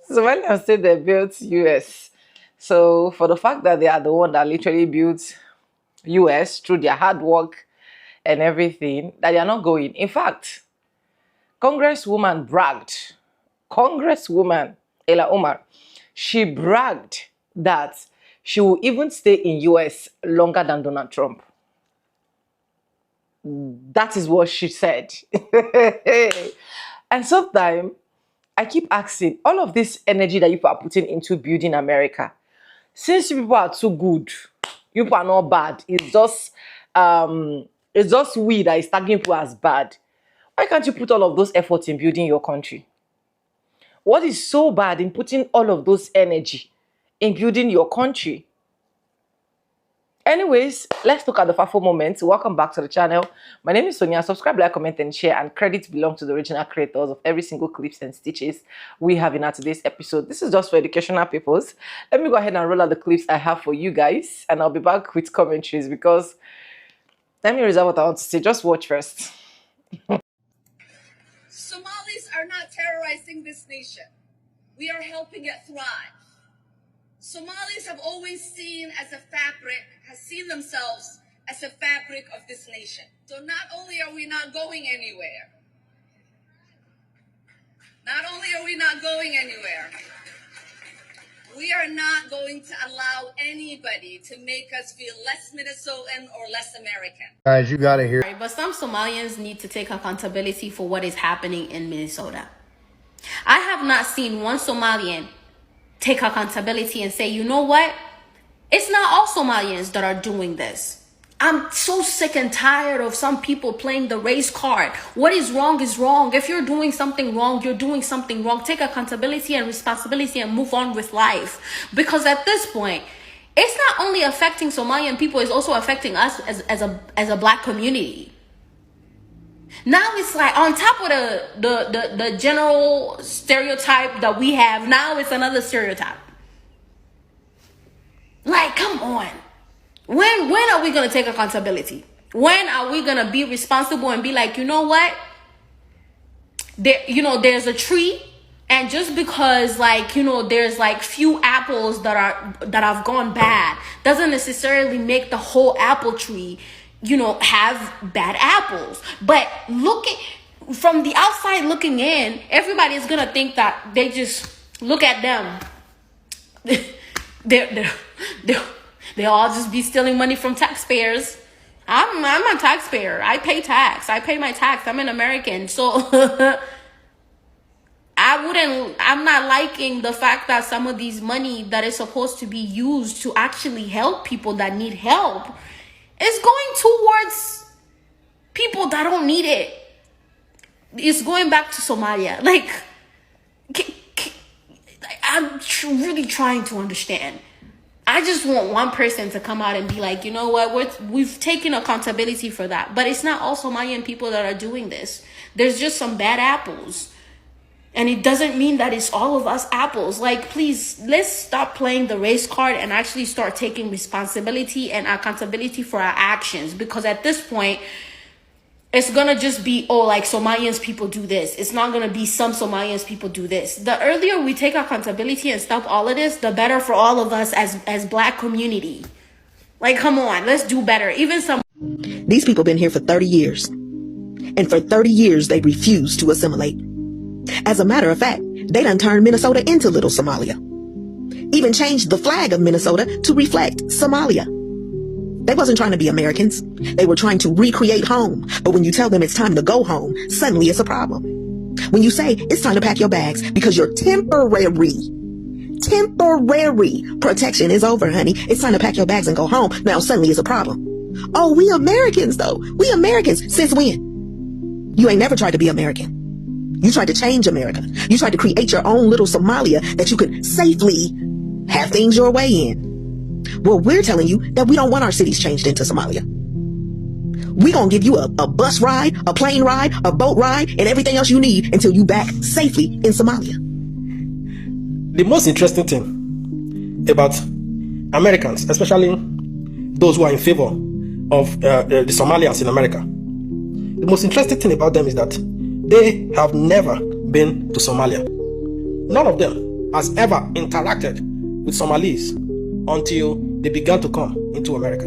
So when I say they built US, so for the fact that they are the one that literally built US through their hard work and everything, that they are not going. In fact, Congresswoman bragged, Congresswoman Ella Omar, she bragged that she will even stay in US longer than Donald Trump. That is what she said. And sometimes I keep asking, all of this energy that you are putting into building America, since you people are too good, you people are not bad. It's just we that is tagging people as bad. Why can't you put all of those efforts in building your country? What is so bad in putting all of those energy in building your country? Anyways, let's look at the Fafo moments. Welcome back to the channel. My name is Sonia. Subscribe, like, comment, and share. And credits belong to the original creators of every single clips and stitches we have in our today's episode. This is just for educational purposes. Let me go ahead and roll out the clips I have for you guys. And I'll be back with commentaries because let me reserve what I want to say. Just watch first. Somalis are not terrorizing this nation. We are helping it thrive. Somalis have always seen themselves as a fabric of this nation. So not only are we not going anywhere, we are not going to allow anybody to make us feel less Minnesotan or less American. Guys, you gotta hear. But some Somalians need to take accountability for what is happening in Minnesota. I have not seen one Somalian take accountability and say, you know what? It's not all Somalians that are doing this. I'm so sick and tired of some people playing the race card. What is wrong is wrong. If you're doing something wrong, you're doing something wrong. Take accountability and responsibility and move on with life. Because at this point, it's not only affecting Somalian people, it's also affecting us as a black community. Now it's like on top of the general stereotype that we have, now it's another stereotype. Like, come on. When are we going to take accountability? When are we going to be responsible and be like, you know what? There's a tree, and just because there's like few apples that have gone bad doesn't necessarily make the whole apple tree have bad apples. But from the outside looking in, everybody is gonna think that they just look at them. They all just be stealing money from taxpayers. I'm a taxpayer. I pay tax. I pay my tax. I'm an American. So I'm not liking the fact that some of these money that is supposed to be used to actually help people that need help is going towards people that don't need it. It's going back to Somalia. Like, I'm really trying to understand. I just want one person to come out and be like, you know what, we've taken accountability for that. But it's not all Somalian people that are doing this. There's just some bad apples. And it doesn't mean that it's all of us apples. Like, please, let's stop playing the race card and actually start taking responsibility and accountability for our actions. Because at this point, it's going to just be, oh, like Somalians people do this. It's not going to be some Somalians people do this. The earlier we take accountability and stop all of this, the better for all of us as black community. Like, come on, let's do better. Even some... These people been here for 30 years. And for 30 years, they refuse to assimilate. As a matter of fact, they done turned Minnesota into Little Somalia. Even changed the flag of Minnesota to reflect Somalia. They wasn't trying to be Americans. They were trying to recreate home. But when you tell them it's time to go home, suddenly it's a problem. When you say it's time to pack your bags because your temporary protection is over, honey. It's time to pack your bags and go home. Now suddenly it's a problem. Oh, we Americans though. We Americans. Since when? You ain't never tried to be American. You tried to change America. You tried to create your own little Somalia that you could safely have things your way in. Well, we're telling you that we don't want our cities changed into Somalia. We're going to give you a bus ride, a plane ride, a boat ride, and everything else you need until you back safely in Somalia. The most interesting thing about Americans, especially those who are in favor of the Somalians in America. The most interesting thing about them is that they have never been to Somalia. None of them has ever interacted with Somalis until they began to come into America.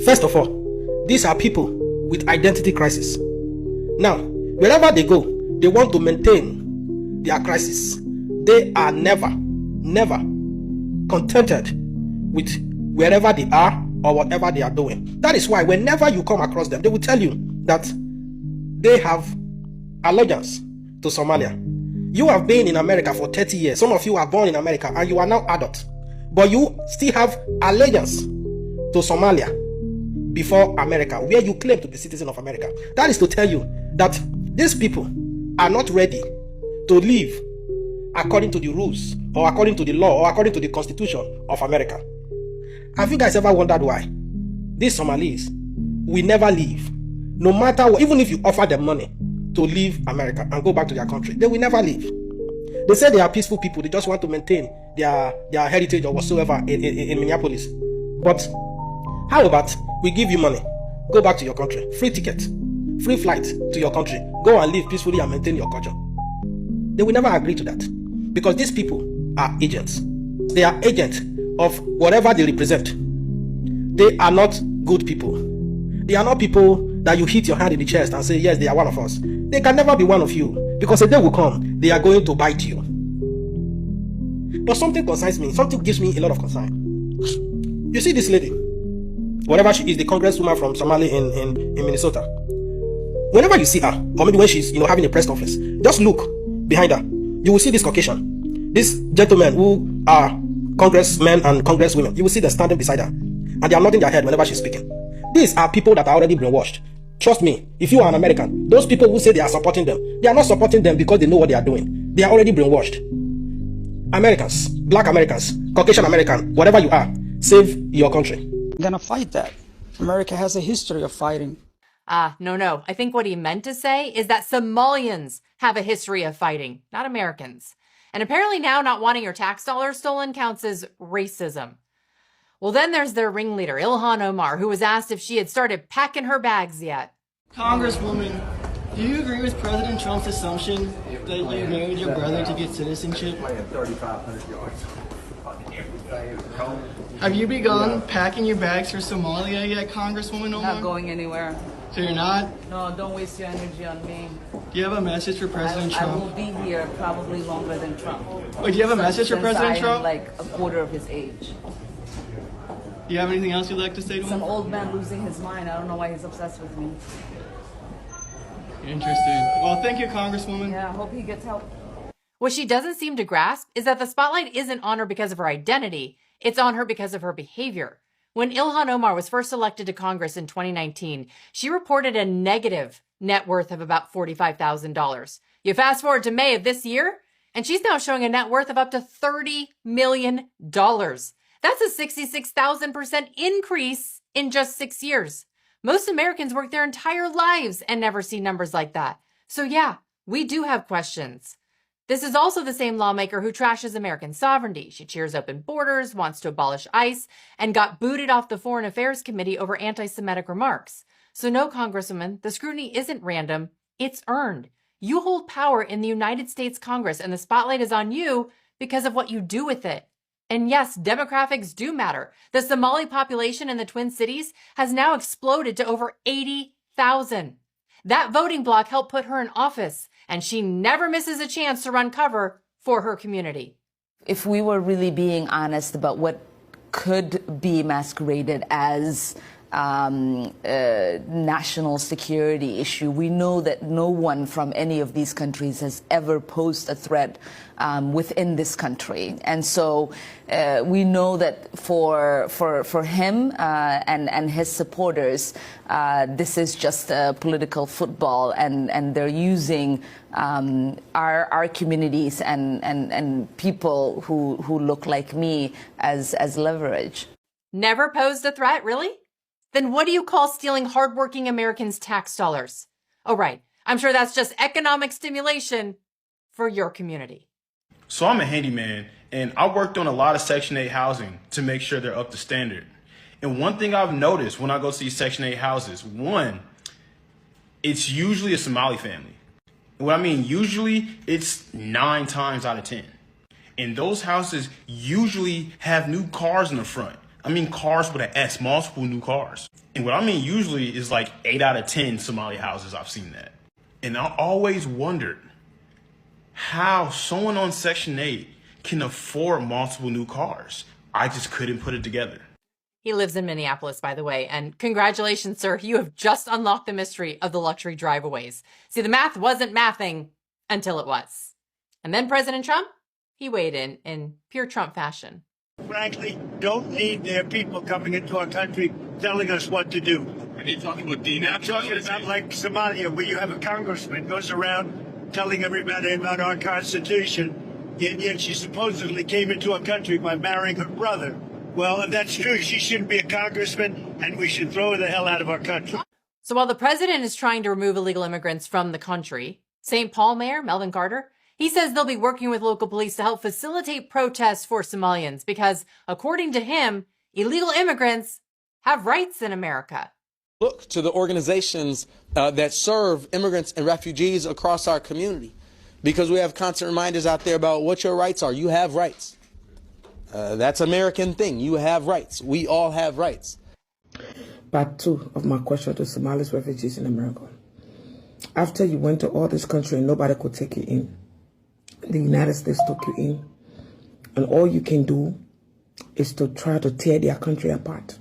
First of all, these are people with identity crisis. Now, wherever they go, they want to maintain their crisis. They are never contented with wherever they are or whatever they are doing. That is why whenever you come across them, they will tell you that they have allegiance to Somalia. You have been in America for 30 years. Some of you are born in America and you are now adults. But you still have allegiance to Somalia before America, where you claim to be citizen of America. That is to tell you that these people are not ready to live according to the rules or according to the law or according to the Constitution of America. Have you guys ever wondered why these Somalis will never leave? No matter what, even if you offer them money to leave America and go back to their country, they will never leave. They say they are peaceful people. They just want to maintain their heritage or whatsoever in Minneapolis. But how about we give you money, go back to your country, free ticket, free flight to your country, go and live peacefully and maintain your culture? They will never agree to that, because these people are agents. They are agents of whatever they represent. They are not good people. They are not people that you hit your hand in the chest and say, yes, they are one of us. They can never be one of you, because a day will come, they are going to bite you. But something concerns me, something gives me a lot of concern. You see this lady, whatever she is, the congresswoman from Somalia in Minnesota. Whenever you see her, or maybe when she's having a press conference, just look behind her. You will see this Caucasian, this gentleman who are congressmen and congresswomen. You will see them standing beside her, and they are nodding their head whenever she's speaking. These are people that are already brainwashed. Trust me, if you are an American, those people who say they are supporting them, they are not supporting them because they know what they are doing. They are already brainwashed. Americans, black Americans, Caucasian American, whatever you are, save your country. Gonna fight that. America has a history of fighting. No. I think what he meant to say is that Somalians have a history of fighting, not Americans. And apparently now not wanting your tax dollars stolen counts as racism. Well, then there's their ringleader, Ilhan Omar, who was asked if she had started packing her bags yet. Congresswoman, do you agree with President Trump's assumption that you married your brother to get citizenship? Have you begun packing your bags for Somalia yet, Congresswoman Omar? Not going anywhere. So you're not? No, don't waste your energy on me. Do you have a message for President Trump? I will be here probably longer than Trump. Wait, do you have a message for President Trump? I am like a quarter of his age. Do you have anything else you'd like to say to him? Some old man losing his mind. I don't know why he's obsessed with me. Interesting. Well, thank you, Congresswoman. Yeah, I hope he gets help. What she doesn't seem to grasp is that the spotlight isn't on her because of her identity. It's on her because of her behavior. When Ilhan Omar was first elected to Congress in 2019, she reported a negative net worth of about $45,000. You fast forward to May of this year, and she's now showing a net worth of up to $30 million. That's a 66,000% increase in just 6 years. Most Americans work their entire lives and never see numbers like that. So yeah, we do have questions. This is also the same lawmaker who trashes American sovereignty. She cheers open borders, wants to abolish ICE, and got booted off the Foreign Affairs Committee over anti-Semitic remarks. So no, Congresswoman, the scrutiny isn't random, it's earned. You hold power in the United States Congress, and the spotlight is on you because of what you do with it. And yes, demographics do matter. The Somali population in the Twin Cities has now exploded to over 80,000. That voting bloc helped put her in office, and she never misses a chance to run cover for her community. If we were really being honest about what could be masqueraded as national security issue, we know that no one from any of these countries has ever posed a threat within this country. And so we know that for him and his supporters, this is just a political football, and they're using our communities and people who look like me as leverage. Never posed a threat, really? Then what do you call stealing hardworking Americans' tax dollars? Oh, right. I'm sure that's just economic stimulation for your community. So I'm a handyman, and I worked on a lot of Section 8 housing to make sure they're up to standard. And one thing I've noticed when I go see Section 8 houses, one, it's usually a Somali family. And what I mean, usually it's 9 times out of 10. And those houses usually have new cars in the front. I mean cars with an S, multiple new cars. And what I mean usually is like 8 out of 10 Somali houses, I've seen that. And I always wondered how someone on Section 8 can afford multiple new cars. I just couldn't put it together. He lives in Minneapolis, by the way, and congratulations, sir. You have just unlocked the mystery of the luxury driveaways. See, the math wasn't mathing until it was. And then President Trump, he weighed in pure Trump fashion. Frankly, don't need their people coming into our country telling us what to do. Are you talking about denaturalization? I'm talking about like Somalia, where you have a congressman goes around telling everybody about our Constitution, yet she supposedly came into our country by marrying her brother. Well, if that's true, she shouldn't be a congressman, and we should throw her the hell out of our country. So while the president is trying to remove illegal immigrants from the country, St. Paul Mayor Melvin Carter, he says they'll be working with local police to help facilitate protests for Somalians because, according to him, illegal immigrants have rights in America. Look to the organizations that serve immigrants and refugees across our community, because we have constant reminders out there about what your rights are. You have rights. That's an American thing. You have rights. We all have rights. Part 2 of my question to Somalis refugees in America. After you went to all this country and nobody could take you in, the United States took you in, and all you can do is to try to tear their country apart.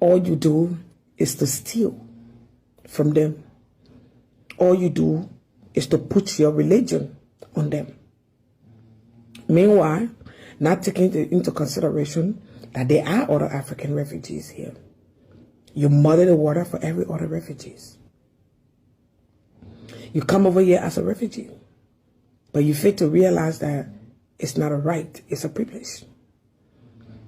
All you do is to steal from them. All you do is to put your religion on them. Meanwhile, not taking into consideration that there are other African refugees here. You muddy the water for every other refugees. You come over here as a refugee, but you fail to realize that it's not a right, it's a privilege.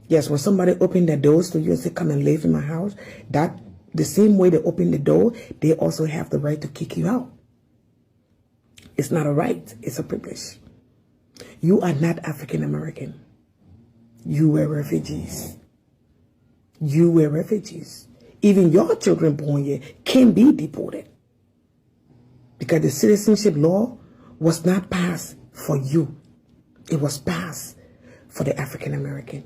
Yes, when somebody open their doors to you and say, come and live in my house, that the same way they open the door, they also have the right to kick you out. It's not a right, it's a privilege. You are not African American. You were refugees. You were refugees. Even your children born here can be deported. Because the citizenship law was not passed for you. It was passed for the African American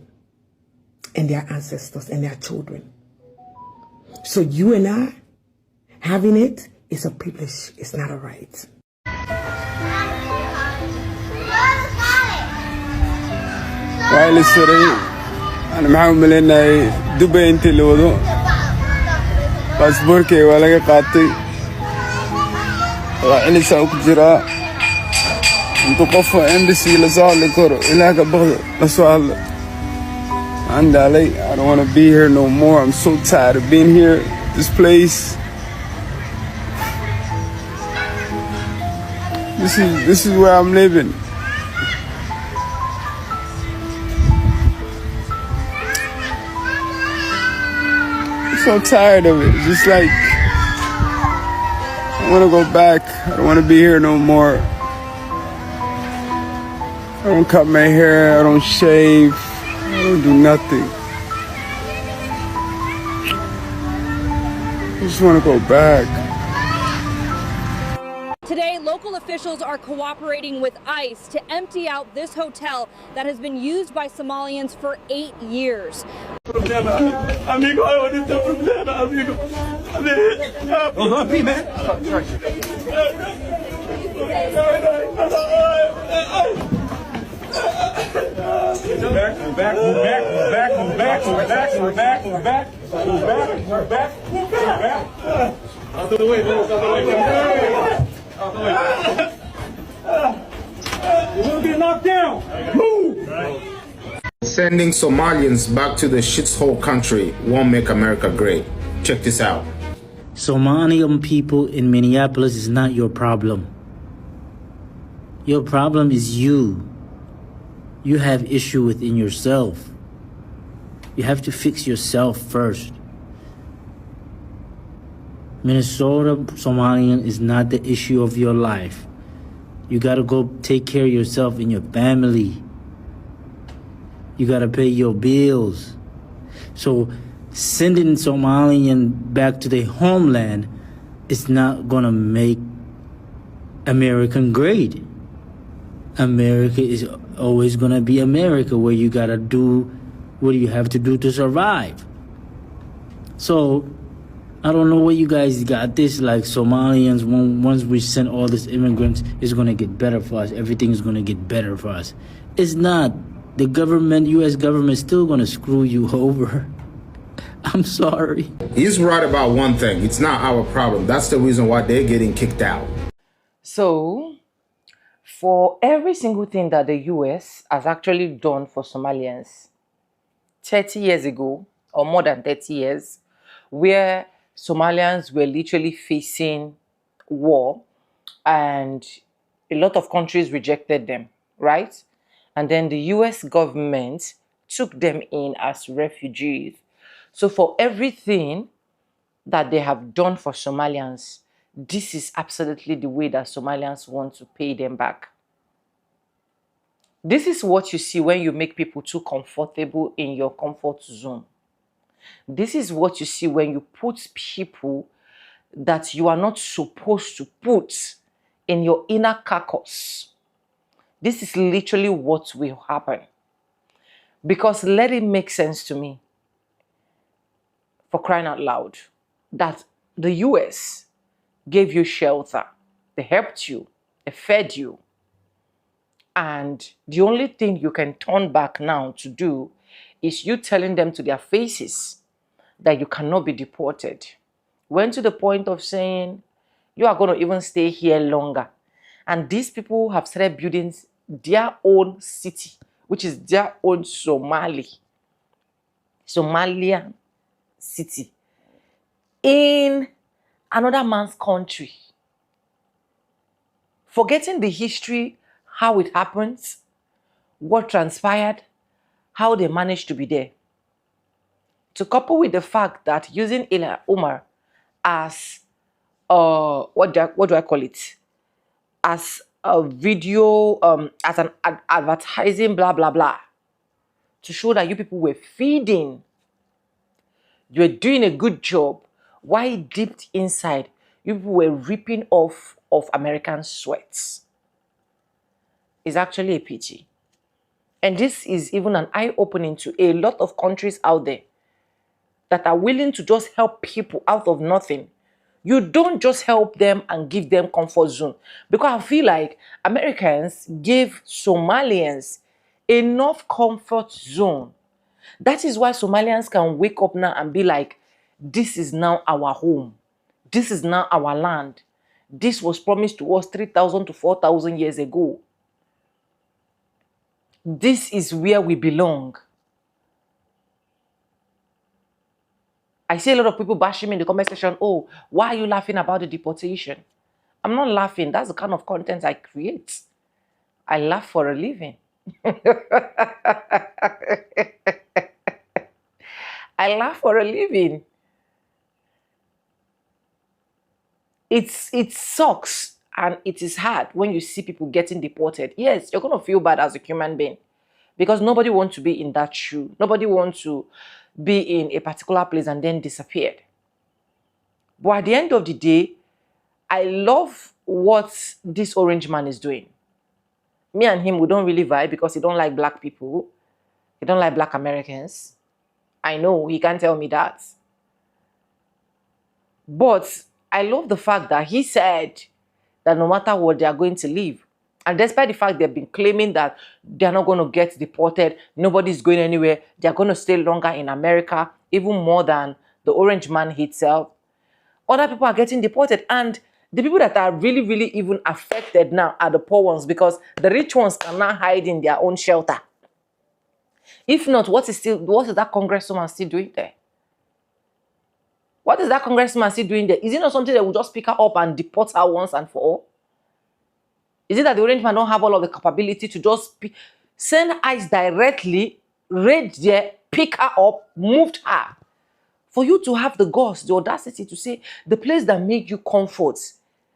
and their ancestors and their children. So you and I, having it is a privilege. It's not a right. وعلي السري أنا معهم ملنا دبي أنت اللي وضو باسبوركي ولا قاطي وعلي ساوك جرا أنتو قفوا إمبسي لصال لكورو إلاك بغض لسوال عند علي I don't want to be here no more. I'm so tired of being here. This place. This is where I'm living. So tired of it. Just like I want to go back. I don't want to be here no more. I don't cut my hair. I don't shave. I don't do nothing. I just want to go back. Today, local officials are cooperating with ICE to empty out this hotel that has been used by Somalians for 8 years. Amigo, I want to problema, amigo. Hold on, man. Out of the way, out of the way. You will be knocked down. Move. Sending Somalians back to the shithole country won't make America great. Check this out. Somalian people in Minneapolis is not your problem. Your problem is you. You have issue within yourself. You have to fix yourself first. Minnesota Somalian is not the issue of your life. You gotta go take care of yourself and your family. You gotta pay your bills. So sending Somalian back to their homeland is not going to make American great. America is always going to be America, where you got to do what you have to do to survive. So I don't know where you guys got this, like Somalians, once we send all these immigrants, it's going to get better for us. Everything is going to get better for us. It's not. The government, U.S. government, is still going to screw you over. I'm sorry. He's right about one thing. It's not our problem. That's the reason why they're getting kicked out. So, for every single thing that the US has actually done for Somalians 30 years ago, or more than 30 years, where Somalians were literally facing war and a lot of countries rejected them, right? And then the US government took them in as refugees. So for everything that they have done for Somalians, this is absolutely the way that Somalians want to pay them back. This is what you see when you make people too comfortable in your comfort zone. This is what you see when you put people that you are not supposed to put in your inner carcass. This is literally what will happen. Because let it make sense to me, for crying out loud, that the US gave you shelter, they helped you, they fed you, and the only thing you can turn back now to do is you telling them to their faces that you cannot be deported. Went to the point of saying, you are going to even stay here longer. And these people have started building their own city, which is their own Somalian city, in another man's country. Forgetting the history, how it happens, what transpired, how they managed to be there. To couple with the fact that using Ilhan Omar as what do I call it? As a video, as an advertising, blah blah blah, to show that you people were feeding, you were doing a good job. Why deep inside, you people were ripping off of American sweats. Is actually a pity. And this is even an eye-opening to a lot of countries out there that are willing to just help people out of nothing. You don't just help them and give them comfort zone. Because I feel like Americans gave Somalians enough comfort zone. That is why Somalians can wake up now and be like, this is now our home. This is now our land. This was promised to us 3,000 to 4,000 years ago. This is where we belong. I see a lot of people bashing me in the comment section. Oh, why are you laughing about the deportation? I'm not laughing. That's the kind of content I create. I laugh for a living. I laugh for a living. It sucks and it is hard when you see people getting deported. Yes, you're going to feel bad as a human being because nobody wants to be in that shoe. Nobody wants to be in a particular place and then disappeared. But at the end of the day, I love what this orange man is doing. Me and him, we don't really vibe because he don't like black people. He don't like black Americans. I know, he can't tell me that. But I love the fact that he said that no matter what, they are going to leave. And despite the fact they've been claiming that they're not going to get deported, nobody's going anywhere, they're going to stay longer in America, even more than the orange man himself. Other people are getting deported. And the people that are really, really even affected now are the poor ones because the rich ones cannot hide in their own shelter. If not, what is that congresswoman still doing there? What is that congressman still doing there? Is it not something that will just pick her up and deport her once and for all? Is it that the orange man don't have all of the capability to just send ICE directly, raid there, pick her up, moved her? For you to have the guts, the audacity to say the place that made you comfort,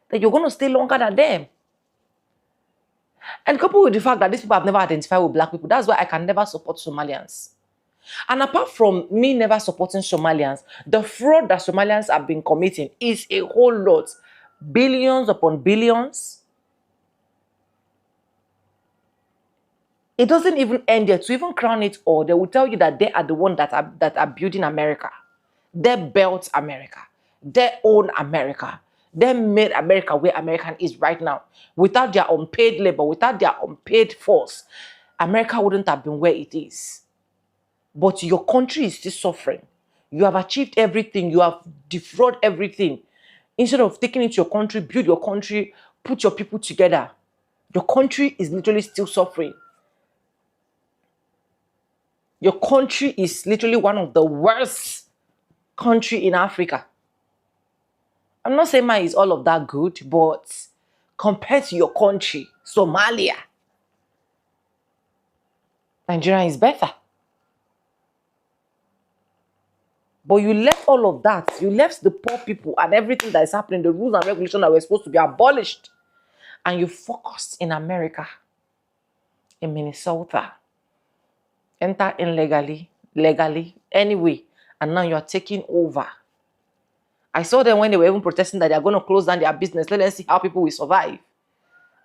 that you're going to stay longer than them. And coupled with the fact that these people have never identified with black people, that's why I can never support Somalians. And apart from me never supporting Somalians, the fraud that Somalians have been committing is a whole lot. Billions upon billions. It doesn't even end there. To even crown it all, they will tell you that they are the ones that are building America. They built America. They own America. They made America where American is right now. Without their unpaid labor, without their unpaid force, America wouldn't have been where it is. But your country is still suffering. You have achieved everything. You have defrauded everything. Instead of taking it to your country, build your country, put your people together, your country is literally still suffering. Your country is literally one of the worst country in Africa. I'm not saying mine is all of that good, but compared to your country, Somalia, Nigeria is better. But you left all of that. You left the poor people and everything that is happening, the rules and regulations that were supposed to be abolished. And you focused in America, in Minnesota. Enter illegally, legally, anyway. And now you're taking over. I saw them when they were even protesting that they're going to close down their business. Let us see how people will survive.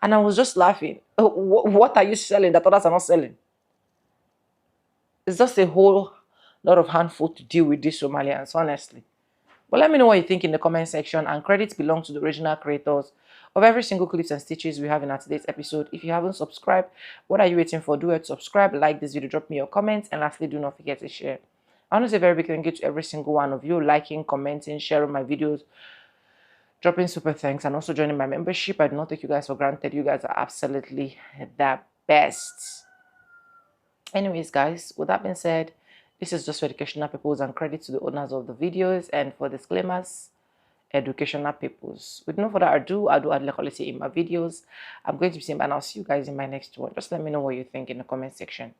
And I was just laughing. What are you selling that others are not selling? It's just a whole lot of handful to deal with these Somalians, honestly. But let me know what you think in the comment section, and credits belong to the original creators of every single clips and stitches we have in our today's episode. If you haven't subscribed, what are you waiting for? Do it, subscribe, like this video, drop me your comments, and lastly, do not forget to share. I want to say a very big thank you to every single one of you liking, commenting, sharing my videos, dropping super thanks, and also joining my membership. I do not take you guys for granted. You guys are absolutely the best. Anyways, guys, with that being said, this is just for educational purposes and credit to the owners of the videos, and for disclaimers, educational purposes. With no further ado, I do add the quality in my videos. I'm going to be saying bye, and I'll see you guys in my next one. Just let me know what you think in the comment section.